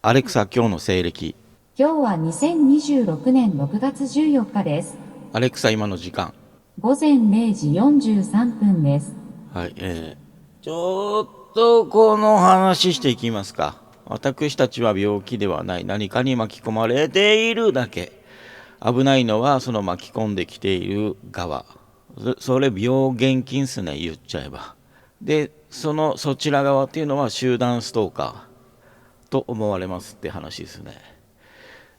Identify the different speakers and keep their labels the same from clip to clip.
Speaker 1: アレクサ、今日の西暦。
Speaker 2: 今日は2026年6月14日です。
Speaker 1: アレクサ、今の時間。
Speaker 2: 午前0時43分です。
Speaker 1: はい、ちょっとこの話していきますか。私たちは病気ではない。何かに巻き込まれているだけ。危ないのはその巻き込んできている側。それ病原菌っすね、言っちゃえば。で、そちら側っていうのは集団ストーカーと思われますって話ですね。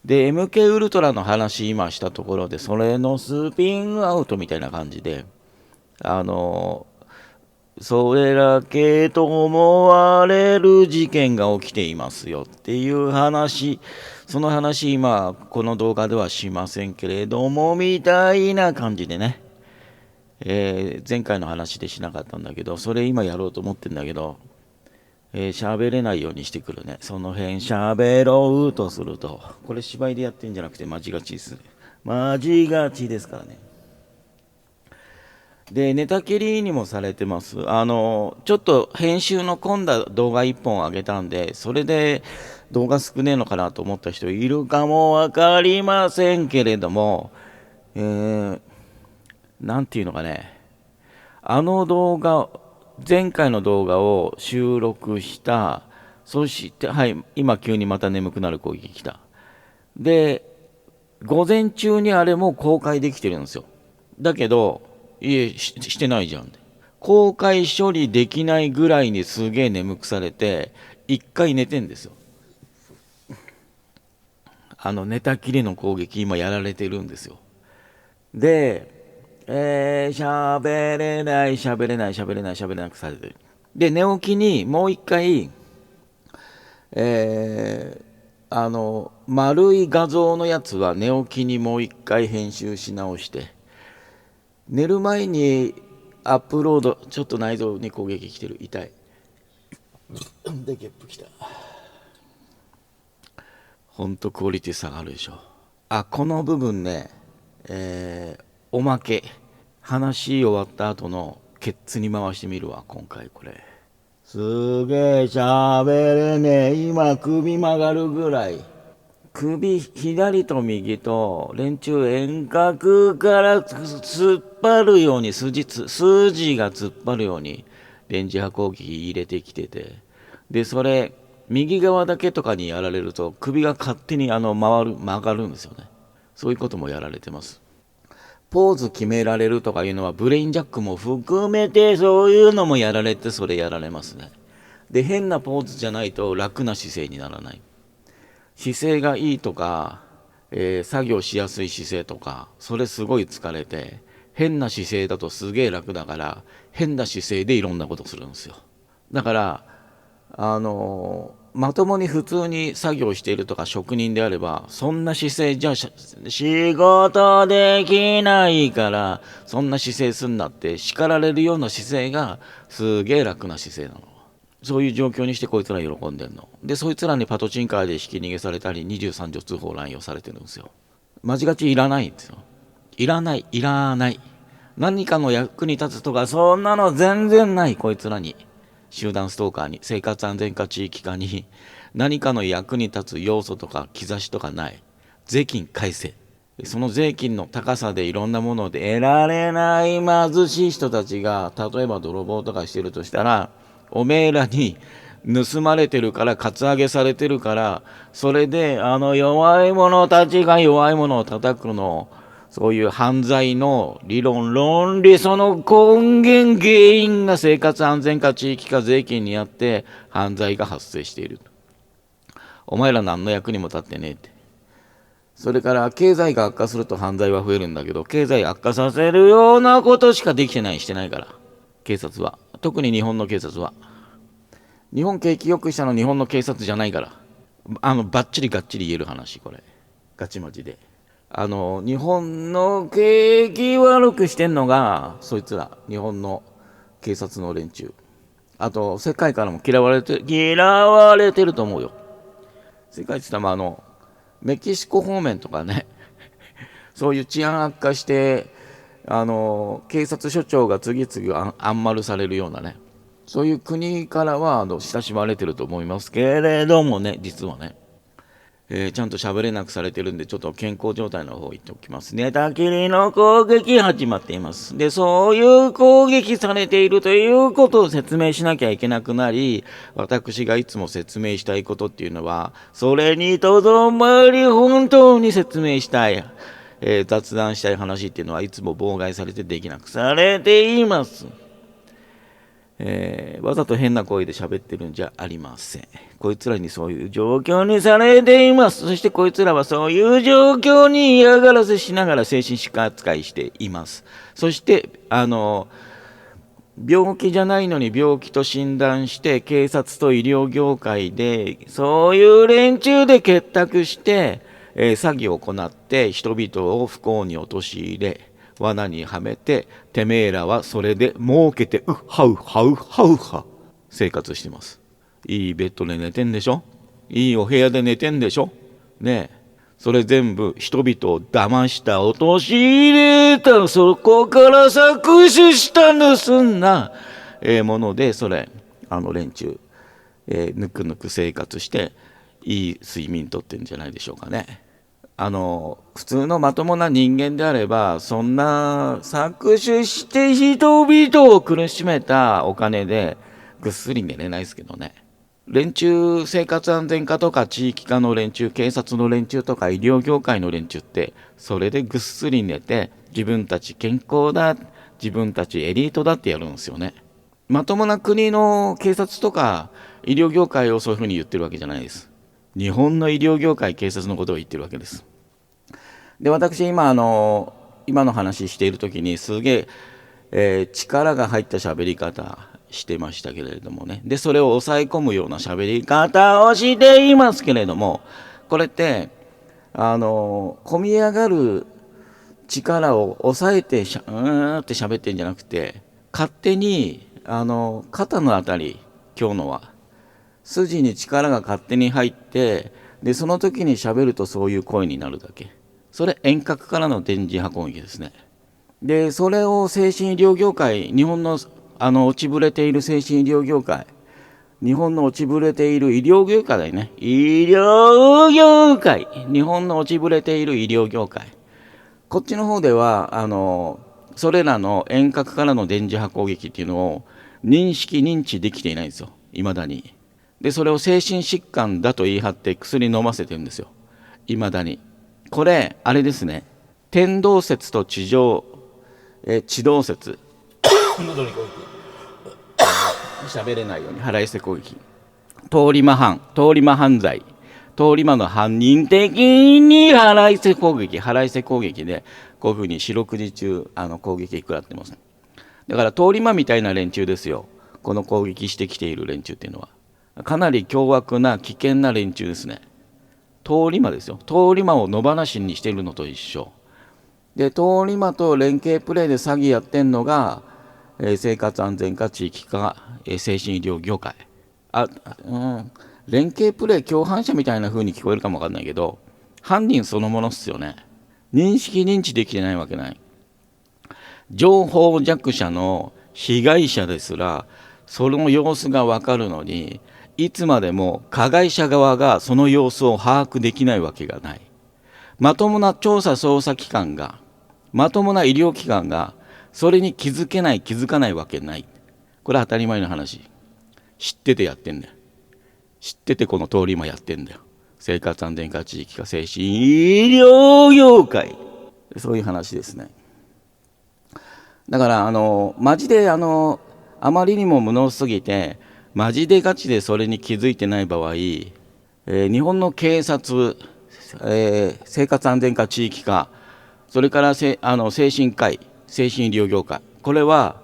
Speaker 1: で、MK ウルトラの話今したところで、それのスピンアウトみたいな感じで、あの、それだけと思われる事件が起きていますよっていう話、その話今この動画ではしませんけれども、みたいな感じでね、前回の話でしなかったんだけど、それ今やろうと思ってんだけど、喋れないようにしてくるね。その辺喋ろうとすると、これ芝居でやってんじゃなくてマジガチです。マジガチですからね。で、寝たきりにもされてます。ちょっと編集の込んだ動画1本あげたんで、それで動画少ねえのかなと思った人いるかもわかりませんけれども、なんていうのかね、あの動画、前回の動画を収録した、そして、はい、今急にまた眠くなる攻撃来た。で、午前中にあれも公開できてるんですよ。だけど、してないじゃん。公開処理できないぐらいにすげえ眠くされて、一回寝てんですよ。寝たきりの攻撃今やられてるんですよ。で、喋れない、喋れない、喋れない、喋れなくされてる。で、寝起きにもう一回、丸い画像のやつは寝起きにもう一回編集し直して、寝る前にアップロード、ちょっと内臓に攻撃来てる、痛い。で、ゲップ来た。ほんとクオリティ下がるでしょ。あ、この部分ね、おまけ。話終わった後のケッツに回してみるわ、今回これ。すげえ喋れねえ。今首曲がるぐらい。首左と右と連中遠隔から突っ張るように筋が突っ張るようにレンジ波攻撃入れてきてて、でそれ右側だけとかにやられると首が勝手に曲がるんですよね。そういうこともやられてます。ポーズ決められるとかいうのはブレインジャックも含めてそういうのもやられて、それやられますね。で変なポーズじゃないと楽な姿勢にならない。姿勢がいいとか、作業しやすい姿勢とか、それすごい疲れて、変な姿勢だとすげえ楽だから、変な姿勢でいろんなことするんですよ。だから、まともに普通に作業しているとか職人であれば、そんな姿勢じゃ仕事できないから、そんな姿勢すんなって叱られるような姿勢がすげえ楽な姿勢なの。そういう状況にしてこいつら喜んでんの。で、そいつらにパトチンカーでひき逃げされたり、23条通報乱用されてるんですよ。間違ちいらないんですよ。いらない、いらない。何かの役に立つとか、そんなの全然ない、こいつらに。集団ストーカーに、生活安全課地域課に、何かの役に立つ要素とか兆しとかない。税金改正。その税金の高さでいろんなもので得られない貧しい人たちが、例えば泥棒とかしてるとしたら、おめえらに盗まれてるから、カツアゲされてるから、それで弱い者たちが弱い者を叩くの、そういう犯罪の理論、論理、その根源、原因が生活安全課地域課税金にあって犯罪が発生している。お前ら何の役にも立ってねえって。それから経済が悪化すると犯罪は増えるんだけど、経済悪化させるようなことしかできてない、してないから。警察は。特に日本の警察は。日本景気良くしたの日本の警察じゃないから。バッチリがっちり言える話、これ。ガチマジで。日本の景気悪くしてんのが、そいつら。日本の警察の連中。あと、世界からも嫌われてると思うよ。世界って言ったら、メキシコ方面とかね、そういう治安悪化して、警察署長が次々あんまるされるようなね、そういう国からは親しまれてると思いますけれどもね、実はね。ちゃんと喋れなくされてるんで、ちょっと健康状態の方言っておきます。寝たきりの攻撃始まっています。で、そういう攻撃されているということを説明しなきゃいけなくなり、私がいつも説明したいことっていうのは、それにとどまり本当に説明したい、雑談したい話っていうのはいつも妨害されてできなくされています。わざと変な声で喋ってるんじゃありません。こいつらにそういう状況にされています。そしてこいつらはそういう状況に嫌がらせしながら精神疾患扱いしています。そして病気じゃないのに病気と診断して警察と医療業界でそういう連中で結託して、詐欺を行って人々を不幸に陥れ罠にはめて、てめえらはそれで儲けてうっはうはうはうは生活してます。いいベッドで寝てんでしょ、いいお部屋で寝てんでしょねえ、それ全部人々を騙した陥れた、そこから搾取した盗んだ、もので、それ連中、ぬくぬく生活していい睡眠とってんじゃないでしょうかね。普通のまともな人間であれば、そんな搾取して人々を苦しめたお金でぐっすり寝れないですけどね。連中、生活安全課とか地域課の連中、警察の連中とか医療業界の連中ってそれでぐっすり寝て、自分たち健康だ、自分たちエリートだってやるんですよね。まともな国の警察とか医療業界をそういうふうに言ってるわけじゃないです。日本の医療業界、警察のことを言ってるわけです。で、私今今の話している時にすげえ力が入った喋り方してましたけれどもね。で、それを抑え込むような喋り方をしていますけれども、これって込み上がる力を抑えてって喋ってんじゃなくて、勝手に肩のあたり、今日のは筋に力が勝手に入って、でその時に喋るとそういう声になるだけ。それ遠隔からの電磁波攻撃ですね。でそれを精神医療業界、日本の落ちぶれている精神医療業界、日本の落ちぶれている医療業界だよね。医療業界、日本の落ちぶれている医療業界、こっちの方ではそれらの遠隔からの電磁波攻撃っていうのを認知できていないんですよ、いまだに。でそれを精神疾患だと言い張って薬飲ませてるんですよ、いまだに。これあれですね、天動説と地動説喉に攻撃喋れないように腹いせ攻撃、通り魔犯罪、通り魔の犯人的に腹いせ攻撃で、こういうふうに四六時中攻撃食らってます。だから通り魔みたいな連中ですよ、この攻撃してきている連中っていうのは。かなり凶悪な危険な連中ですね。通り魔ですよ。通り魔を野放しにしているのと一緒で、通り魔と連携プレーで詐欺やってんのが、生活安全課、地域課、精神医療業界。連携プレー共犯者みたいな風に聞こえるかもわかんないけど、犯人そのものっすよね。認知できてないわけない。情報弱者の被害者ですらその様子がわかるのに、いつまでも加害者側がその様子を把握できないわけがない。まともな調査捜査機関が、まともな医療機関がそれに気づかないわけない。これは当たり前の話。知っててやってんだよ。知っててこの通り魔やってんだよ。生活安全課、地域課、精神医療業界、そういう話ですね。だからマジであまりにも無能すぎて、マジでガチでそれに気づいてない場合、日本の警察、生活安全課、地域課、それから精神科医、精神医療業界、これは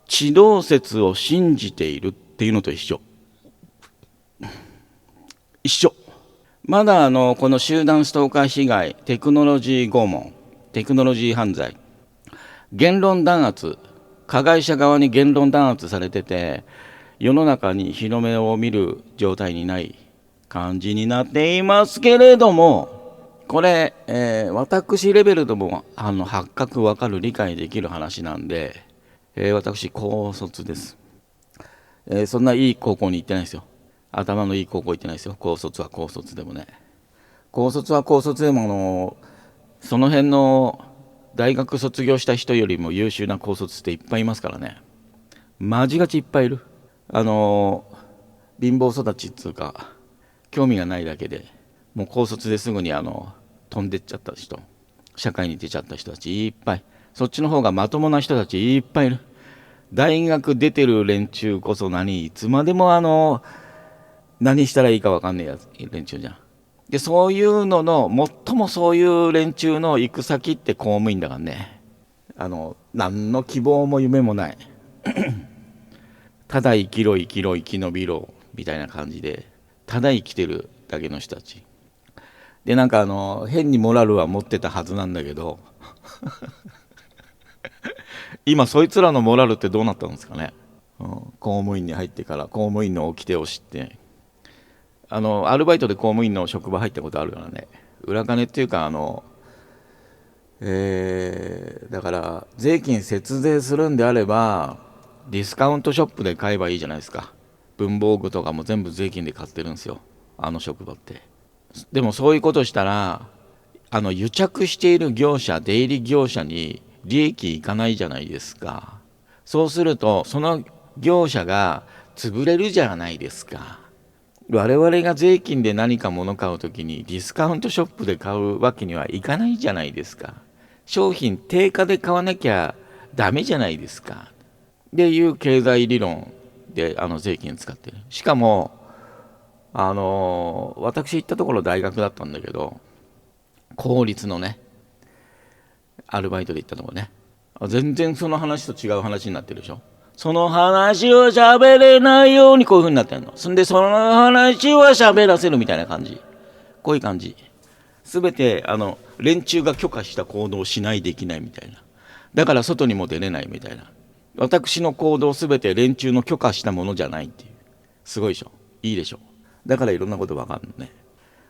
Speaker 1: 地動説を信じているっていうのと一緒。まだこの集団ストーカー被害、テクノロジー拷問、テクノロジー犯罪、言論弾圧、加害者側に言論弾圧されてて、世の中に日の目を見る状態にない感じになっていますけれども、これ、私レベルでも発覚分かる、理解できる話なんで、私高卒です。そんないい高校に行ってないですよ。頭のいい高校行ってないですよ。高卒は高卒でもね。高卒は高卒でもその辺の大学卒業した人よりも優秀な高卒っていっぱいいますからね。マジガチいっぱいいる。貧乏育ちっつうか興味がないだけでもう高卒ですぐに飛んでっちゃった人、社会に出ちゃった人たちいっぱい。そっちの方がまともな人たちいっぱいいる。大学出てる連中こそいつまでも何したらいいか分かんねえやつ連中じゃん。でそういうのの最もそういう連中の行く先って公務員だからね。何の希望も夢もないただ生きろ生きろ生き延びろみたいな感じでただ生きてるだけの人たちで、なんか変にモラルは持ってたはずなんだけど今そいつらのモラルってどうなったんですかね。公務員に入ってから公務員の掟を知ってアルバイトで公務員の職場入ったことあるからね。裏金っていうかだから税金節税するんであればディスカウントショップで買えばいいじゃないですか。文房具とかも全部税金で買ってるんですよ、職場って。でもそういうことしたら癒着している業者、出入り業者に利益いかないじゃないですか。そうするとその業者が潰れるじゃないですか。我々が税金で何か物買うときにディスカウントショップで買うわけにはいかないじゃないですか。商品定価で買わなきゃダメじゃないですかっていう経済理論で税金使ってる。しかも私行ったところ大学だったんだけど、公立のねアルバイトで行ったところね、全然その話と違う話になってるでしょ。その話を喋れないようにこういう風になってんの。そんでその話は喋らせるみたいな感じ。こういう感じ。すべて連中が許可した行動をしないできないみたいな。だから外にも出れないみたいな。私の行動すべて連中の許可したものじゃないっていう。すごいでしょ。いいでしょ。だからいろんなことわかるのね。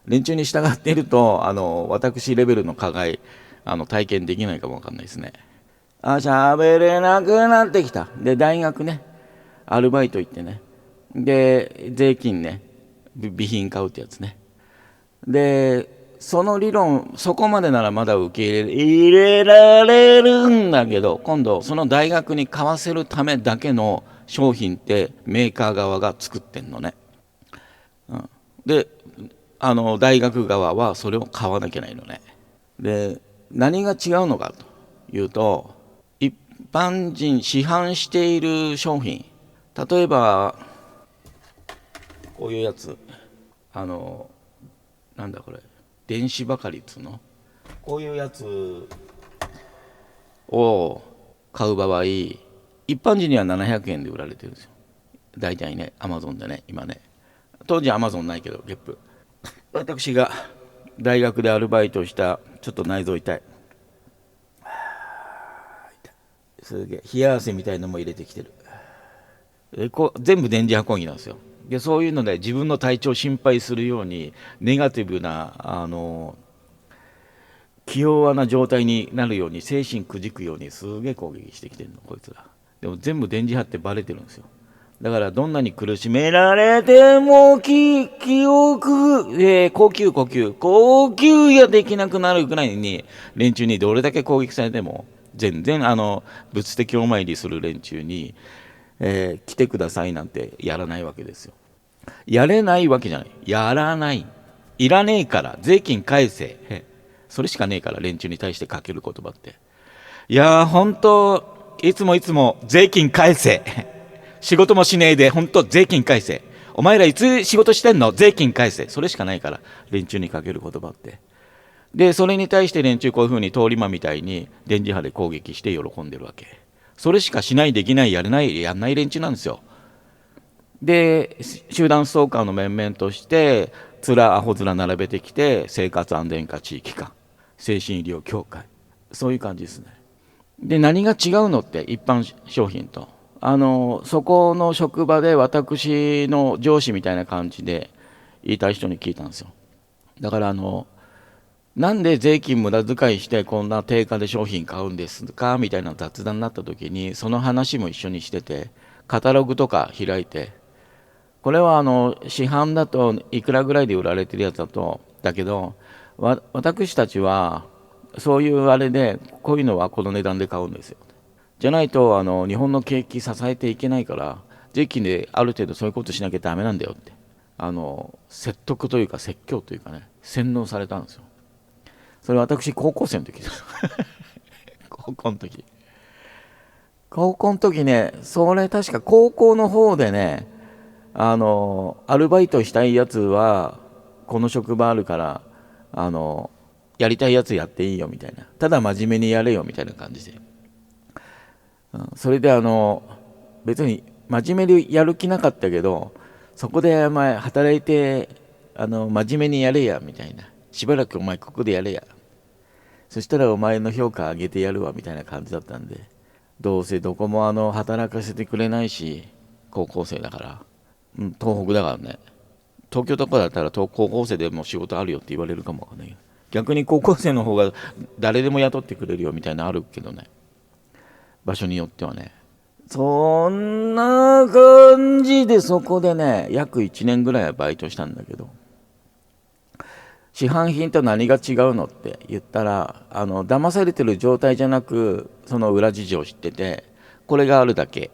Speaker 1: 連中に従っていると私レベルの加害体験できないかもわかんないですね。喋れなくなってきた。で大学ねアルバイト行ってね、で税金ね備品買うってやつね。でその理論そこまでならまだ受け入れられるんだけど、今度その大学に買わせるためだけの商品ってメーカー側が作ってんのね。で大学側はそれを買わなきゃいけないのね。で何が違うのかというと、一般人市販している商品、例えばこういうやつなんだこれ電子ばかりっつうの、こういうやつを買う場合一般人には700円で売られてるんですよ大体ね。アマゾンでね今ね。当時はアマゾンないけどゲップ。私が大学でアルバイトしたちょっと内臓痛い。すげえ冷や汗みたいのも入れてきてる。全部電磁波講義なんですよ。でそういうので自分の体調を心配するようにネガティブな気弱な状態になるように精神くじくようにすげえ攻撃してきてるのこいつら。でも全部電磁波ってバレてるんですよ。だからどんなに苦しめられても記憶、呼吸ができなくなるぐらいに連中にどれだけ攻撃されても全然物的お参りする連中に、来てくださいなんてやらないわけですよ。やれないわけじゃない。やらない。いらねえから税金返せ。それしかねえから連中に対してかける言葉って。いやー本当いつも税金返せ。仕事もしねえで本当税金返せ。お前らいつ仕事してんの？税金返せ。それしかないから連中にかける言葉って。でそれに対して連中こういう風に通り魔みたいに電磁波で攻撃して喜んでるわけ。それしかしない、できない、やんない連中なんですよ。で集団ストーカーの面々としてアホ面並べてきて生活安全課地域課精神医療協会、そういう感じですね。で何が違うのって一般商品とそこの職場で私の上司みたいな感じで言いたい人に聞いたんですよ。だからなんで税金無駄遣いしてこんな定価で商品買うんですかみたいな雑談になった時にその話も一緒にしてて、カタログとか開いてこれは市販だといくらぐらいで売られてるやつだけど、私たちはそういうあれでこういうのはこの値段で買うんですよ。じゃないと日本の景気支えていけないから、税金である程度そういうことしなきゃダメなんだよって説得というか説教というかね、洗脳されたんですよ。それ私高校生の時高校の時ね、それ確か高校の方でね、アルバイトしたいやつはこの職場あるからやりたいやつやっていいよみたいな、ただ真面目にやれよみたいな感じで、それで別に真面目にやる気なかったけど、そこでお前働いて真面目にやれやみたいな、しばらくお前ここでやれや、そしたらお前の評価上げてやるわみたいな感じだったんで、どうせどこも働かせてくれないし、高校生だから、東北だからね、東京とかだったら高校生でも仕事あるよって言われるかもわかんないけど、逆に高校生の方が誰でも雇ってくれるよみたいなのあるけどね、場所によってはね。そんな感じで、そこでね約1年ぐらいはバイトしたんだけど、市販品と何が違うのって言ったら、騙されてる状態じゃなく、その裏事情を知ってて、これがあるだけ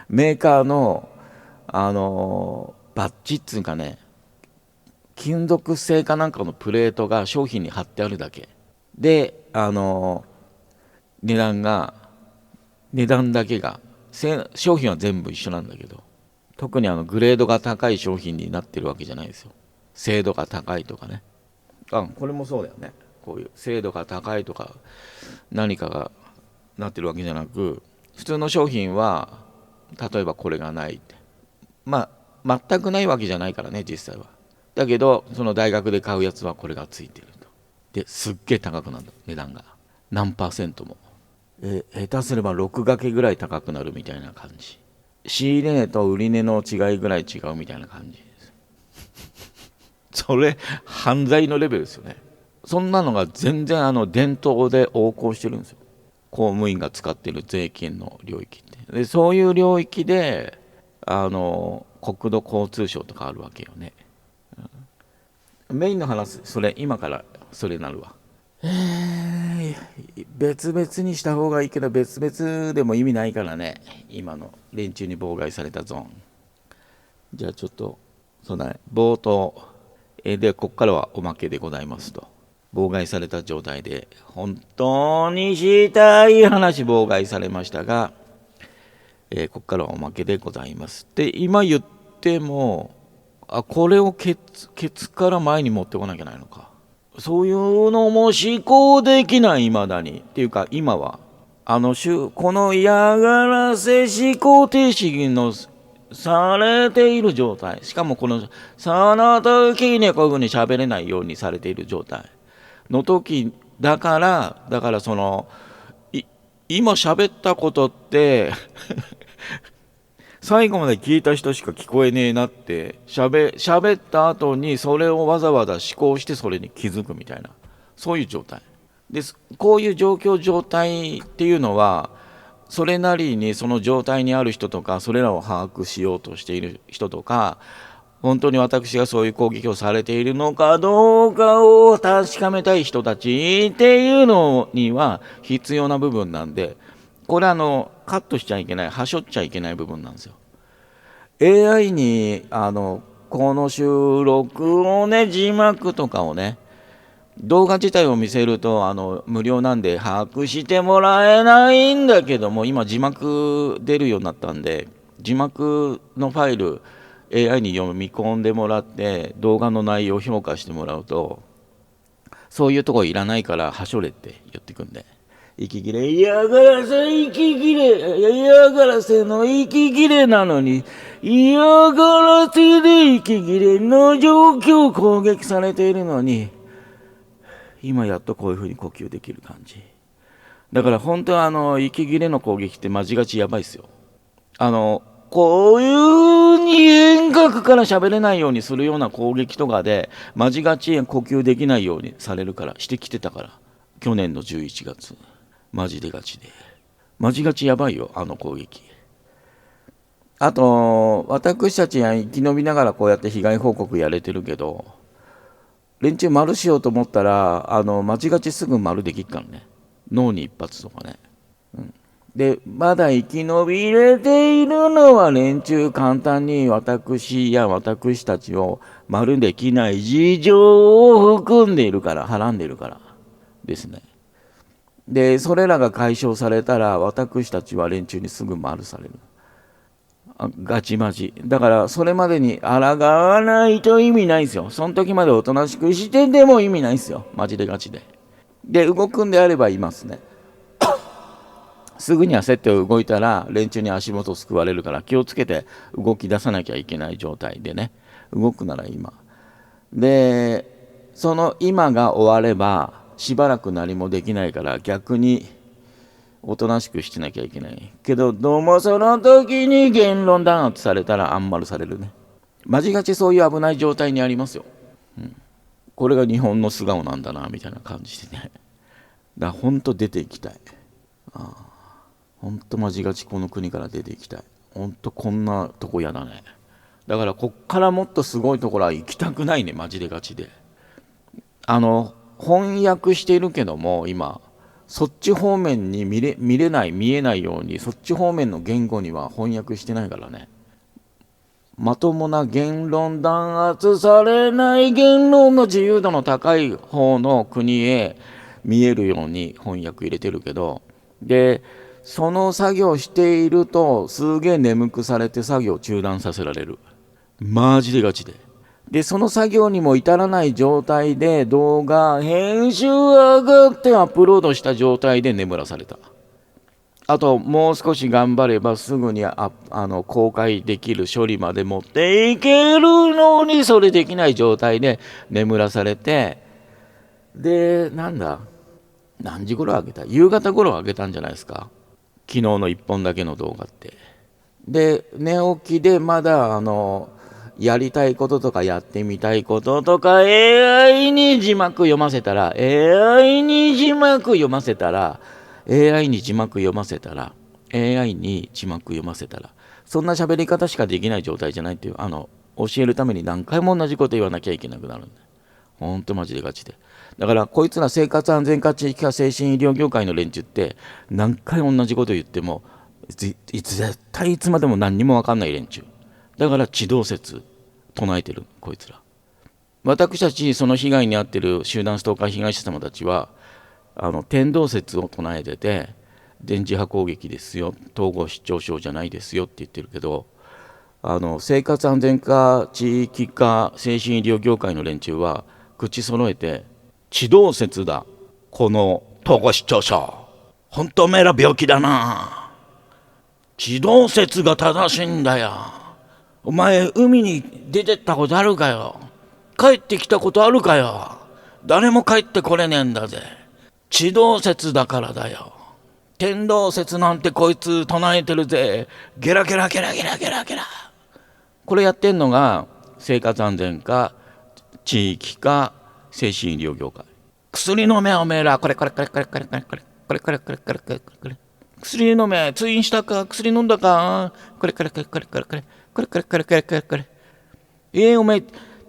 Speaker 1: メーカーのバッジっつうかね、金属製かなんかのプレートが商品に貼ってあるだけで、値段だけが、商品は全部一緒なんだけど、特にグレードが高い商品になってるわけじゃないですよ。精度が高いとかね、これもそうだよね。こういう精度が高いとか何かがなってるわけじゃなく、普通の商品は例えばこれがないって、全くないわけじゃないからね実際は。だけどその大学で買うやつはこれがついてると。ですっげえ高くなる、値段が何パーセントも、下手すれば6掛けぐらい高くなるみたいな感じ。仕入れ値と売り値の違いぐらい違うみたいな感じです。それ犯罪のレベルですよね。そんなのが全然伝統で横行してるんですよ、公務員が使っている税金の領域って。でそういう領域で国土交通省とかあるわけよね。メインの話、それ今からそれなるわ。別々にした方がいいけど、別々でも意味ないからね、今の連中に妨害されたゾーン。じゃあちょっとそうだね、冒頭でここからはおまけでございますと。妨害された状態で本当にしたい話妨害されましたが、ここからはおまけでございますで、今言ってもこれをケツから前に持ってこなきゃないのか、そういうのも思考できない、未だに。っていうか今はこの嫌がらせ思考停止のされている状態、しかもこのその時にこういうふうに喋れないようにされている状態の時だから、今喋ったことって最後まで聞いた人しか聞こえねえなって喋った後にそれをわざわざ思考してそれに気づくみたいな、そういう状態です。こういう状態っていうのは、それなりにその状態にある人とか、それらを把握しようとしている人とか、本当に私がそういう攻撃をされているのかどうかを確かめたい人たちっていうのには必要な部分なんで、これカットしちゃいけない、はしょっちゃいけない部分なんですよ。 AI にこの収録をね、字幕とかをね、動画自体を見せると無料なんで把握してもらえないんだけども、今字幕出るようになったんで、字幕のファイル AI に読み込んでもらって動画の内容を評価してもらうと、そういうとこいらないからはしょれって言ってくんで、息切れ、嫌がらせ息切れ、嫌がらせの息切れなのに、嫌がらせで息切れの状況を攻撃されているのに、今やっとこういう風に呼吸できる感じだから、本当は息切れの攻撃ってマジガチやばいっすよ。こういうに遠隔から喋れないようにするような攻撃とかでマジガチ呼吸できないようにされるから、してきてたから、去年の11月マジでガチでマジガチやばいよ、攻撃。あと私たちは生き延びながらこうやって被害報告やれてるけど、連中丸しようと思ったら間違ちすぐ丸できっからね。脳に一発とかね。でまだ生き延びれているのは連中簡単に私や私たちを丸できない事情を含んでいるから、はらんでいるからですね。でそれらが解消されたら私たちは連中にすぐ丸される。ガチマジだから、それまでに抗わないと意味ないですよ。その時までおとなしくしてても意味ないですよ。マジでガチで。で動くんであればいますね。すぐに焦って動いたら連中に足元すくわれるから、気をつけて動き出さなきゃいけない状態でね。動くなら今で、その今が終わればしばらく何もできないから、逆におとなしくしてなきゃいけないけど、どうもその時に言論弾圧されたらあんまるされるね。マジガチそういう危ない状態にありますよ。これが日本の素顔なんだなみたいな感じでね。だからほんと出ていきたい。ほんとマジガチこの国から出ていきたい。ほんとこんなとこやだね。だからこっからもっとすごいところは行きたくないね、マジでガチで。翻訳しているけども今そっち方面に見れない見えないように、そっち方面の言語には翻訳してないからね。まともな言論弾圧されない言論の自由度の高い方の国へ見えるように翻訳入れてるけど、でその作業しているとすげえ眠くされて作業中断させられる。マジでガチで。でその作業にも至らない状態で動画編集上がってアップロードした状態で眠らされた。あともう少し頑張ればすぐに公開できる処理まで持っていけるのに、それできない状態で眠らされて、で何時頃上げた、夕方頃上げたんじゃないですか、昨日の1本だけの動画って。で寝起きでまだやりたいこととかやってみたいこととか AI に字幕読ませたら AI に字幕読ませたら AI に字幕読ませたら AI に字幕読ませたら、そんな喋り方しかできない状態じゃないっていう、教えるために何回も同じこと言わなきゃいけなくなるんだ。ほんとマジでガチで。だからこいつら生活安全課地域課精神医療業界の連中って何回同じこと言っても絶対いつまでも何にも分かんない連中だから、地動説唱えてるこいつら。私たちその被害に遭ってる集団ストーカー被害者様たちは天動説を唱えてて、電磁波攻撃ですよ、統合失調症じゃないですよって言ってるけど、生活安全課地域課精神医療業界の連中は口揃えて地動説だ、この統合失調症本当おめえら病気だな、地動説が正しいんだよ、お前海に出てったことあるかよ、帰ってきたことあるかよ、誰も帰ってこれねえんだぜ、地動説だからだよ、天動説なんてこいつ唱えてるぜ、ゲラゲラゲラゲラゲラゲラ。これやってんのが生活安全課地域課精神医療業界。薬飲めおめえら、これこれこれこれこれこれこれこれこれこれこれこれこれ、薬飲め、通院したか、薬飲んだか、これこれこれこれこれこれこれこれこれこれこれこれ、お前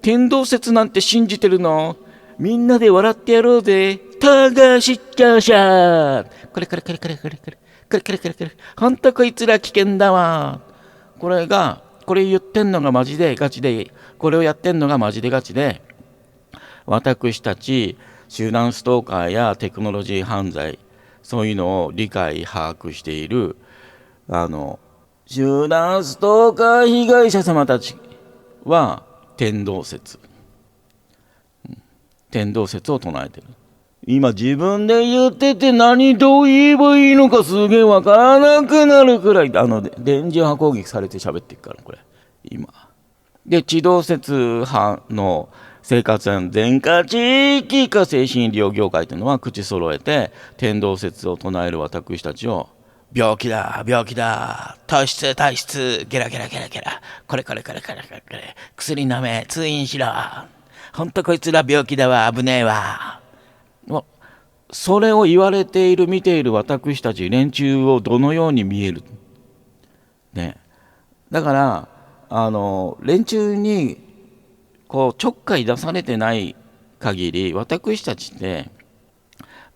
Speaker 1: 天動説なんて信じてるの、みんなで笑ってやろうぜ、たがしっちゃうしゃー、これこれこれこれこれこれこれこれこれこれ、ほんとこいつら危険だわ。これ言ってんのがマジでガチで、これをやってんのがマジでガチで、私たち集団ストーカーやテクノロジー犯罪、そういうのを理解把握している集団ストーカー被害者様たちは天動説を唱えてる。今自分で言ってて何どう言えばいいのかすげえわからなくなるくらい電磁波攻撃されて喋ってるから、これ今で地動説派の生活安全課地域課精神医療業界というのは口揃えて天動説を唱える私たちを、病気だ病気だ、体質ゲラゲラゲラゲラ、これこれこれこれこれこれ、薬飲め、通院しろ、ほんとこいつら病気だわ、危ねえわ。それを言われている見ている私たち連中をどのように見えるね。だから連中にこうちょっかい出されてない限り、私たちって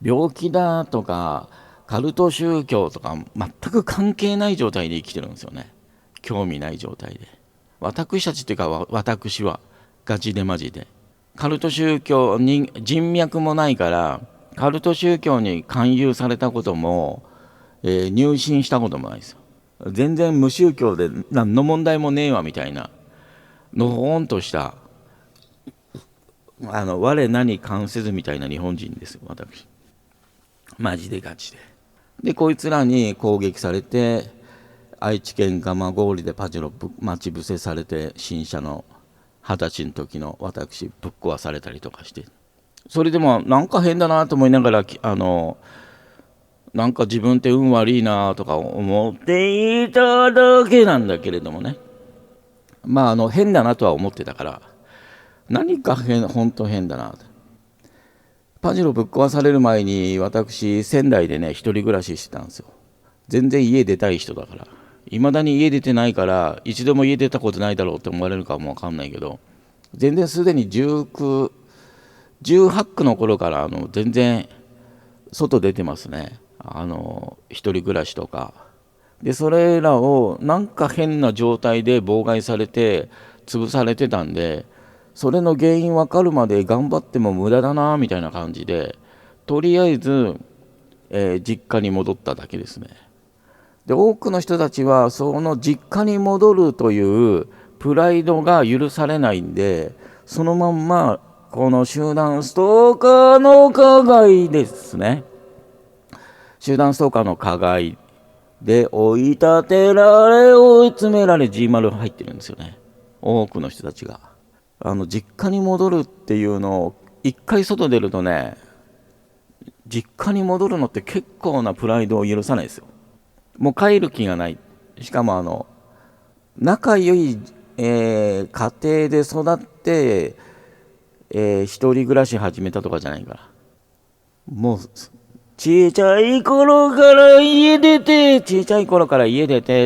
Speaker 1: 病気だとかカルト宗教とか全く関係ない状態で生きてるんですよね。興味ない状態で。私たちっていうか私はガチでマジでカルト宗教に人脈もないから、カルト宗教に勧誘されたことも、入信したこともないですよ。全然無宗教で何の問題もねえわみたいなのほんとした我何関せずみたいな日本人ですよ、私。マジでガチで。でこいつらに攻撃されて、愛知県蒲郡でパジェロ待ち伏せされて、新車の20歳の時の私ぶっ壊されたりとかして、それでもなんか変だなと思いながら、なんか自分って運悪いなとか思っていただけなんだけれどもね。変だなとは思ってたから、何か本当変だなと。パジェロぶっ壊される前に私仙台でね一人暮らししてたんですよ。全然家出たい人だから。いまだに家出てないから、一度も家出たことないだろうって思われるかも分かんないけど、全然すでに19、18区の頃から全然外出てますね。一人暮らしとかで、それらをなんか変な状態で妨害されて潰されてたんで、それの原因分かるまで頑張っても無駄だなみたいな感じで、とりあえず、実家に戻っただけですね。で多くの人たちはその実家に戻るというプライドが許されないんで、そのまんまこの集団ストーカーの加害ですね。集団ストーカーの加害で追い立てられ追い詰められ G 丸入ってるんですよね、多くの人たちが。実家に戻るっていうのを一回外出るとね、実家に戻るのって結構なプライドを許さないですよ。もう帰る気がない。しかも仲良い、家庭で育って、一人暮らし始めたとかじゃないから、もう小さい頃から家出てっ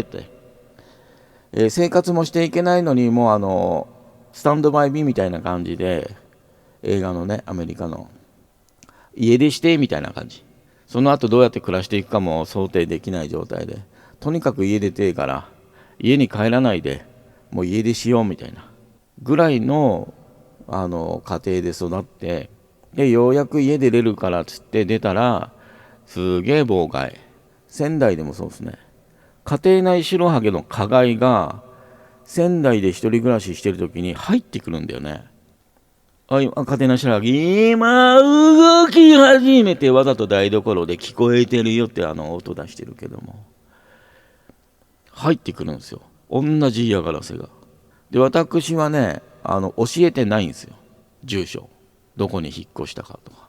Speaker 1: て、生活もしていけないのに、もうスタンドバイビーみたいな感じで、映画のねアメリカの家出してみたいな感じ。その後どうやって暮らしていくかも想定できない状態で、とにかく家出てから家に帰らないでもう家出しようみたいなぐらいの家庭で育って、でようやく家出れるからっつって出たら、すげえ妨害。仙台でもそうですね。家庭内白ハゲの加害が仙台で一人暮らししてる時に入ってくるんだよね。家庭内白ハゲ今動き始めて、わざと台所で聞こえてるよって音出してるけども入ってくるんですよ、同じ嫌がらせが。で私はね教えてないんですよ、住所どこに引っ越したかとか。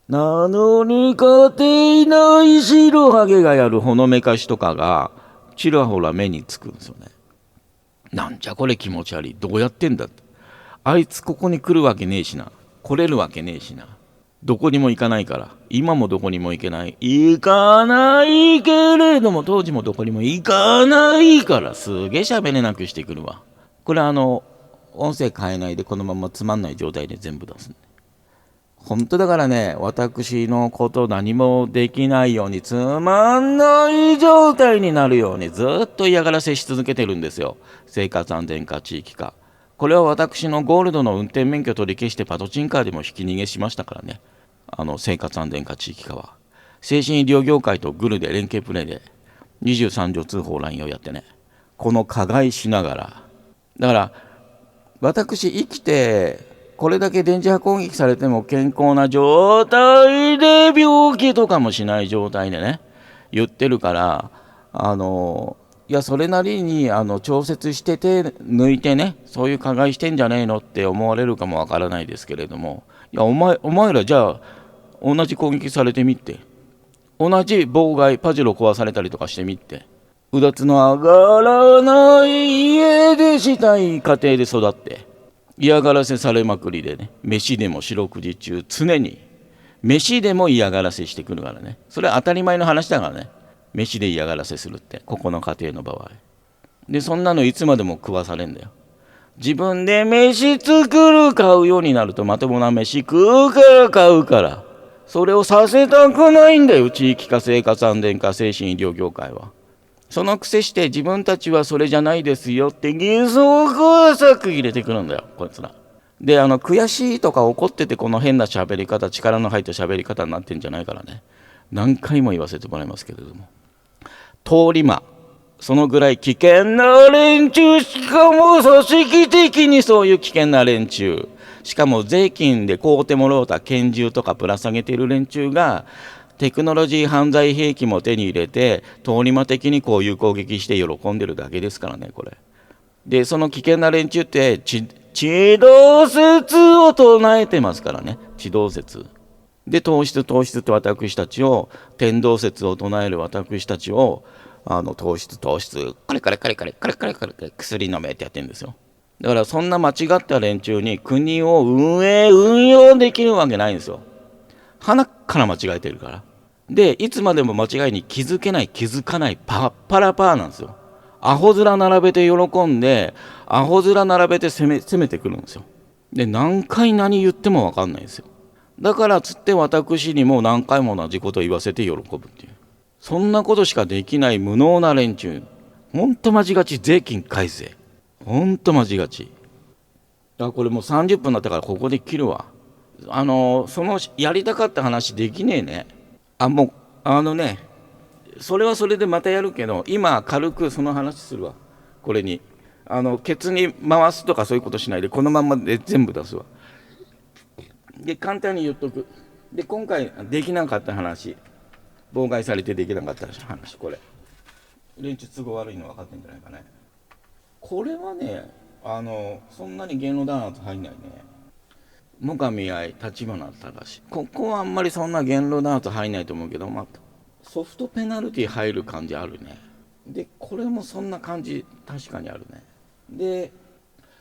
Speaker 1: なのに家庭内白ハゲがやるほのめかしとかがちらほら目につくんですよね。なんじゃこれ気持ち悪い、どうやってんだって。あいつここに来るわけねえしな、来れるわけねえしな、どこにも行かないから、今もどこにも行けない、行かないけれども当時もどこにも行かないから、すげえ喋れなくしてくるわ。これ音声変えないでこのままつまんない状態で全部出すんで、本当だからね、私のこと何もできないように、つまんない状態になるようにずっと嫌がらせし続けてるんですよ。生活安全課、地域課。これは私のゴールドの運転免許取り消してパトチンカーでもひき逃げしましたからね。生活安全課、地域課は精神医療業界とグルで連携プレーで23条通報ラインをやってね、この加害しながら、だから私生きてこれだけ電磁波攻撃されても健康な状態で、病気とかもしない状態でね言ってるから、いやそれなりに調節してて抜いてね、そういう加害してんじゃねえのって思われるかもわからないですけれども、いやお前らじゃあ同じ攻撃されてみって、同じ妨害パジェロ壊されたりとかしてみって、うだつの上がらない家出したい家庭で育って嫌がらせされまくりでね、飯でも四六時中常に飯でも嫌がらせしてくるからね。それは当たり前の話だからね、飯で嫌がらせするって、ここの家庭の場合でそんなのいつまでも食わされんだよ。自分で飯作る買うようになると、まともな飯食うから買うから、それをさせたくないんだよ、地域化、生活安全化、精神医療業界は。そのくせして自分たちはそれじゃないですよって偽装工作入れてくるんだよ、こいつら。で悔しいとか怒ってて、この変な喋り方、力の入った喋り方になってんじゃないからね、何回も言わせてもらいますけれども、通り魔、そのぐらい危険な連中、しかも組織的にそういう危険な連中、しかも税金で買うてもろうた拳銃とかぶら下げている連中が、テクノロジー犯罪兵器も手に入れて、通り魔的にこういう攻撃して喜んでるだけですからね、これ。で、その危険な連中って、地動説を唱えてますからね、地動説。で、糖質と私たちを、天動説を唱える私たちを、糖質、カレカレ薬飲めってやってるんですよ。だからそんな間違った連中に国を運用できるわけないんですよ。鼻から間違えてるから。で、いつまでも間違いに気づかない、パッパラパーなんですよ。アホ面並べて喜んで、アホ面並べて攻めてくるんですよ。で、何回何言っても分かんないんですよ。だからつって私にも何回も同じことを言わせて喜ぶっていう。そんなことしかできない無能な連中。ほんと間違がち、税金改正。ほんと間違がち。これもう30分だったからここで切るわ。そのやりたかった話できねえね。もうそれはそれでまたやるけど、今軽くその話するわ。これにケツに回すとかそういうことしないで、このまんまで全部出すわ。で簡単に言っとく。で今回できなかった話、妨害されてできなかった話、これ連中都合悪いの分かってんじゃないかね。これはね、そんなに言論弾圧入んないね。最上愛、立花隆、ここはあんまりそんな言論弾圧入んないと思うけど、ソフトペナルティ入る感じあるね。でこれもそんな感じ確かにあるね。で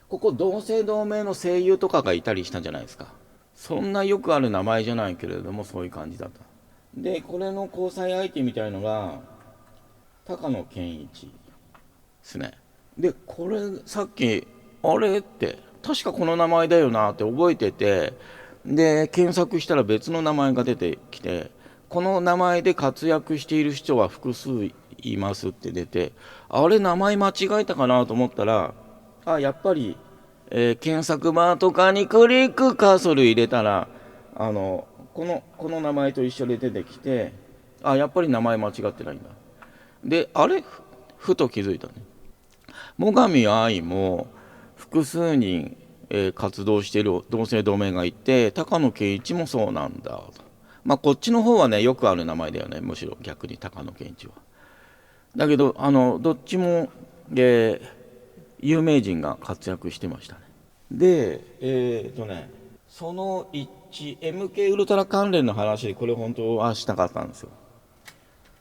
Speaker 1: ここ同姓同名の声優とかがいたりしたんじゃないですか。そんなよくある名前じゃないけれども、そういう感じだった。でこれの交際相手みたいのが高野健一ですね。でこれさっきあれって確かこの名前だよなって覚えてて、で検索したら別の名前が出てきて、この名前で活躍している人は複数いますって出て、あれ名前間違えたかなと思ったら、やっぱり、検索バーとかにクリックカーソル入れたらこの名前と一緒で出てきて、やっぱり名前間違ってないんだ。であれふと気づいたね。最上愛も複数人、活動している同姓同名がいて、高野健一もそうなんだと。こっちの方はねよくある名前だよね、むしろ逆に高野健一は。だけどどっちも、有名人が活躍してましたね。でそのMK ウルトラ関連の話でこれ本当はしたかったんですよ。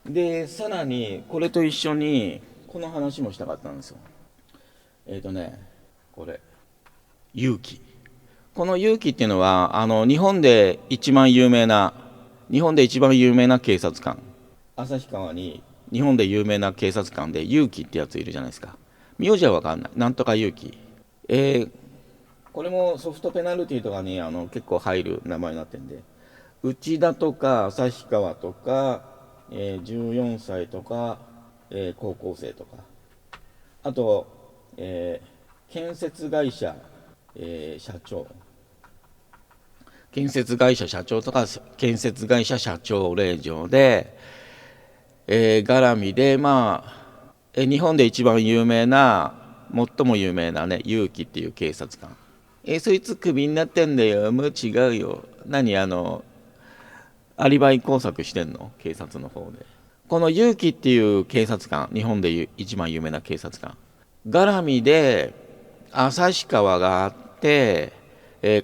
Speaker 1: でさらにこれと一緒にこの話もしたかったんですよ。これ勇気。この勇気っていうのは日本で一番有名な警察官、旭川に日本で有名な警察官で勇気ってやついるじゃないですか。名字は分かんない、なんとか勇気。これもソフトペナルティとかに結構入る名前になってるんで、内田とか旭川とか、14歳とか、高校生とか、あと、建設会社、社長とか建設会社社長令嬢で、絡みで日本で一番有名な最も有名なね勇気っていう警察官、そいつクビになってんだよ。もう違うよ。アリバイ工作してんの、警察の方で。この勇気っていう警察官、日本で一番有名な警察官絡みで旭川があって、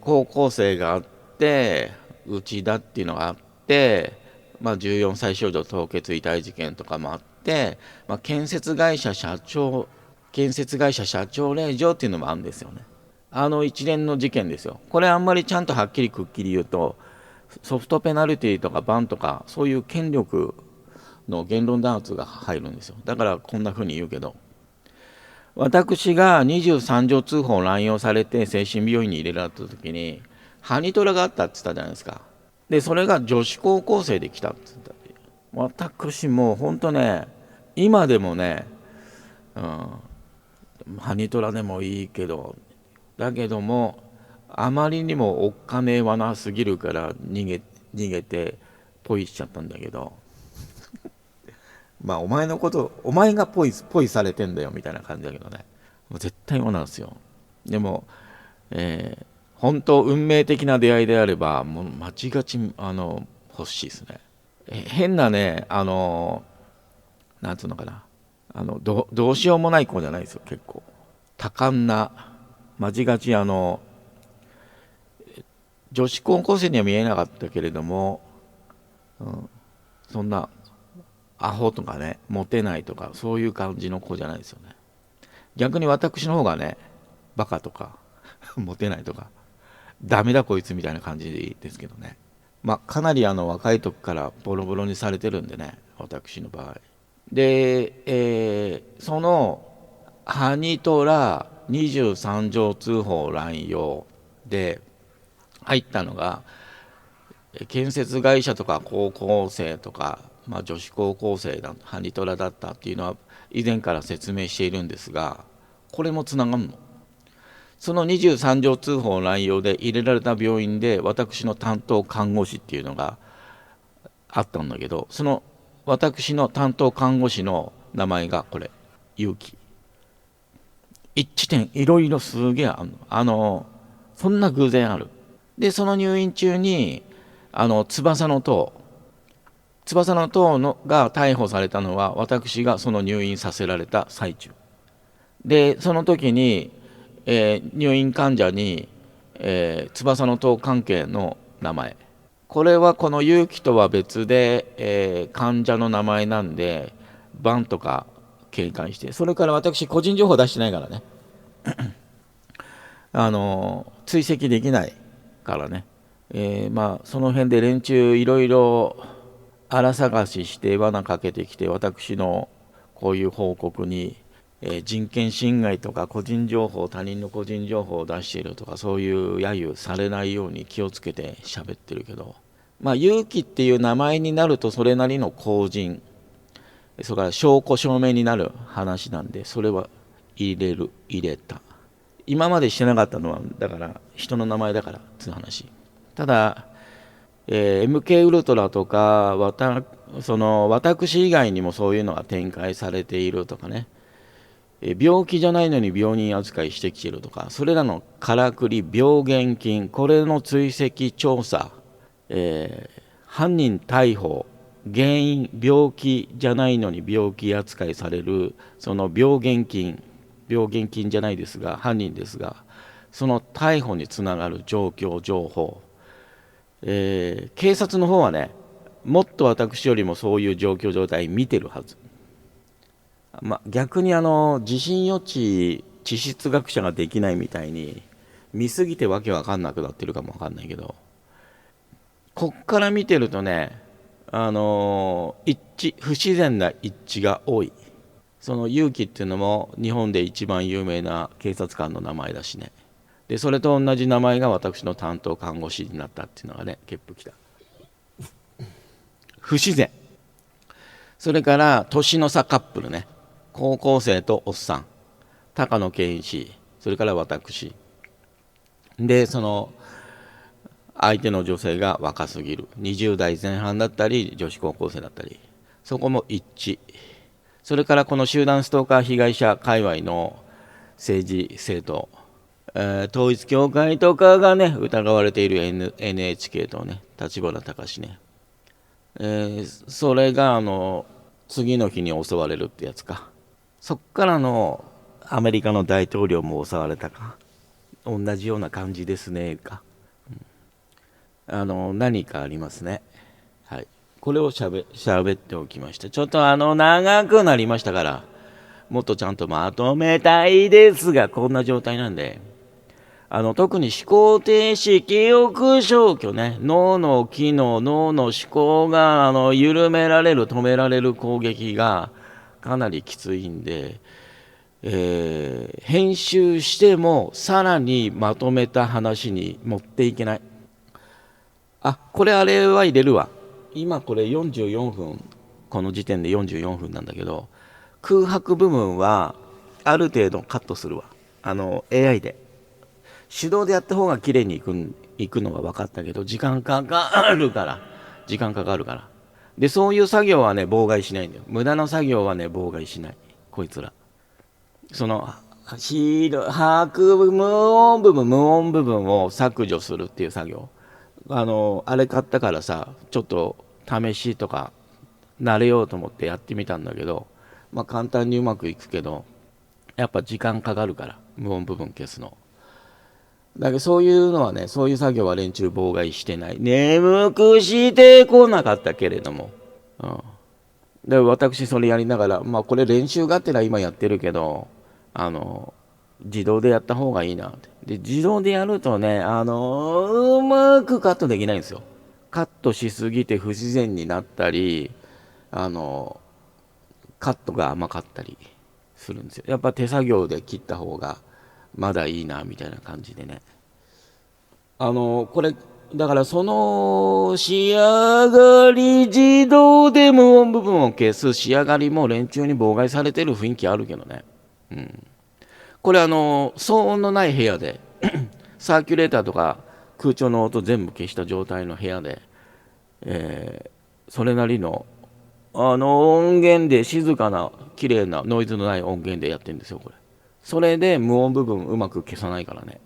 Speaker 1: 高校生があって内田っていうのがあって、14歳少女凍結遺体事件とかもあって、建設会社社長令嬢っていうのもあるんですよね。一連の事件ですよ。これあんまりちゃんとはっきりくっきり言うとソフトペナルティとかバンとかそういう権力の言論弾圧が入るんですよ。だからこんな風に言うけど、私が23条通報を乱用されて精神病院に入れられた時にハニトラがあったって言ったじゃないですか。でそれが女子高校生で来たって言った。私もうほんとね、今でもね、ハニトラでもいいけど、だけどもあまりにもおっかねえわなすぎるから逃げてポイしちゃったんだけどまあお前がポイされてんだよみたいな感じだけどね、もう絶対もなんですよ。でも、本当運命的な出会いであればもう間違ち欲しいですね。変なね、なんつうのかな、どうしようもない子じゃないですよ。結構多感な、間違ち女子高校生には見えなかったけれども、そんなアホとかね、モテないとかそういう感じの子じゃないですよね。逆に私の方がね、バカとかモテないとかダメだこいつみたいな感じですけどね。まあかなり若い時からボロボロにされてるんでね、私の場合で、そのハニトラ23条通報乱用で入ったのが、建設会社とか高校生とか、女子高校生だハニトラだったっていうのは以前から説明しているんですが、これもつながるの。その23条通報乱用で入れられた病院で私の担当看護師っていうのがあったんだけど、その私の担当看護師の名前がこれ、結城。一致点いろいろすげえあるの。そんな偶然ある。でその入院中に翼の塔が逮捕されたのは私がその入院させられた最中で、その時に、入院患者に、翼の塔関係の名前、これはこの勇気とは別で、患者の名前なんでバンとか警戒して、それから私個人情報出してないからね追跡できないからね、その辺で連中いろいろ荒探しして罠かけてきて、私のこういう報告に、人権侵害とか他人の個人情報を出しているとか、そういう揶揄されないように気をつけて喋ってるけど、勇気っていう名前になるとそれなりの公人、それから証拠証明になる話なんで、それは入れた。今までしてなかったのはだから人の名前だからっていう話。ただ、MK ウルトラとか私以外にもそういうのが展開されているとかね、病気じゃないのに病人扱いしてきているとか、それらのからくり、病原菌、これの追跡調査、犯人逮捕、原因、病気じゃないのに病気扱いされるその病原菌じゃないですが犯人ですが、その逮捕につながる状況情報、警察の方はね、もっと私よりもそういう状況状態見てるはず。逆に地震予知地質学者ができないみたいに見すぎてわけわかんなくなってるかもわかんないけど、こっから見てるとね、不自然な一致が多い。その勇気っていうのも日本で一番有名な警察官の名前だしね。でそれと同じ名前が私の担当看護師になったっていうのがね、結構きた。不自然。それから年の差カップルね、高校生とおっさん、高野健一、それから私で、その相手の女性が若すぎる、20代前半だったり女子高校生だったり、そこも一致。それからこの集団ストーカー被害者界隈の政治政党、統一教会とかがね疑われている、NHK とね立花隆ね、それが次の日に襲われるってやつか。そっからのアメリカの大統領も襲われたか、同じような感じですねか、何かありますね。はい、これをしゃべっておきました。ちょっと長くなりましたから、もっとちゃんとまとめたいですが、こんな状態なんで、特に思考停止、記憶消去ね、脳の機能、脳の思考が緩められる、止められる攻撃がかなりきついんで、編集してもさらにまとめた話に持っていけない。これあれは入れるわ。今これ44分、この時点で44分なんだけど、空白部分はある程度カットするわ。AI で手動でやった方が綺麗にいくのは分かったけど、時間かかるからで、そういう作業はね妨害しないんだよ。無駄な作業はね妨害しない、こいつら。その白無音部分を削除するっていう作業、あれ買ったからさ、ちょっと試しとか慣れようと思ってやってみたんだけど、簡単にうまくいくけど、やっぱ時間かかるから、無音部分消すの。だけどそういうのはね、そういう作業は連中妨害してない。眠くしてこなかったけれども、で私それやりながら、これ練習がてら今やってるけど、自動でやった方がいいなって。で自動でやるとね、うまくカットできないんですよ。カットしすぎて不自然になったり、カットが甘かったりするんですよ。やっぱ手作業で切った方がまだいいなみたいな感じでね。これだから、その仕上がり、自動で無音部分を消す仕上がりも連中に妨害されてる雰囲気あるけどね。これ騒音のない部屋でサーキュレーターとか空調の音全部消した状態の部屋で、それなりの音源で静かな綺麗なノイズのない音源でやってるんですよ、これ。それで無音部分うまく消さないからね。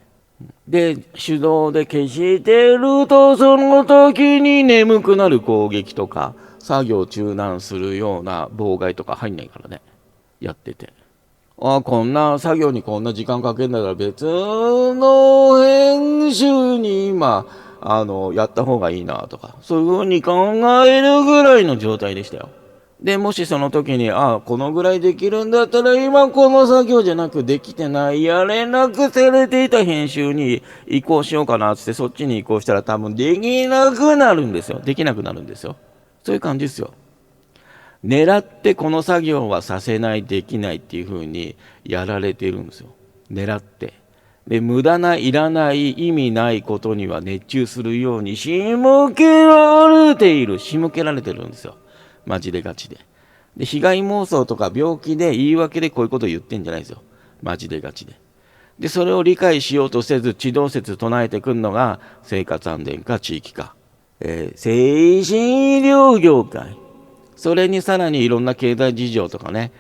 Speaker 1: で手動で消してると、その時に眠くなる攻撃とか作業中断するような妨害とか入んないからね、やってて。こんな作業にこんな時間かけるんだから別の編集に今やった方がいいなとか、そういう風に考えるぐらいの状態でしたよ。でもしその時にこのぐらいできるんだったら、今この作業じゃなくできてないやれなくされていた編集に移行しようかなっつって、そっちに移行したら多分できなくなるんですよ。そういう感じですよ。狙ってこの作業はさせない、できないっていう風にやられてるんですよ。狙って。で無駄ないらない意味ないことには熱中するように仕向けられてるんですよ。マジでガチで。で被害妄想とか病気で言い訳でこういうことを言ってんじゃないですよ。マジでガチで。でそれを理解しようとせず地動説唱えてくるのが生活安全課、地域課、精神医療業界。それにさらにいろんな経済事情とかね、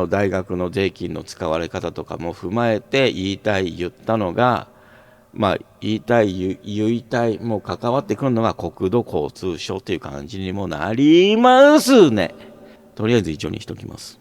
Speaker 1: 大学の税金の使われ方とかも踏まえて言ったのが、言いたいもう関わってくるのが国土交通省っていう感じにもなりますね。とりあえず以上にしときます。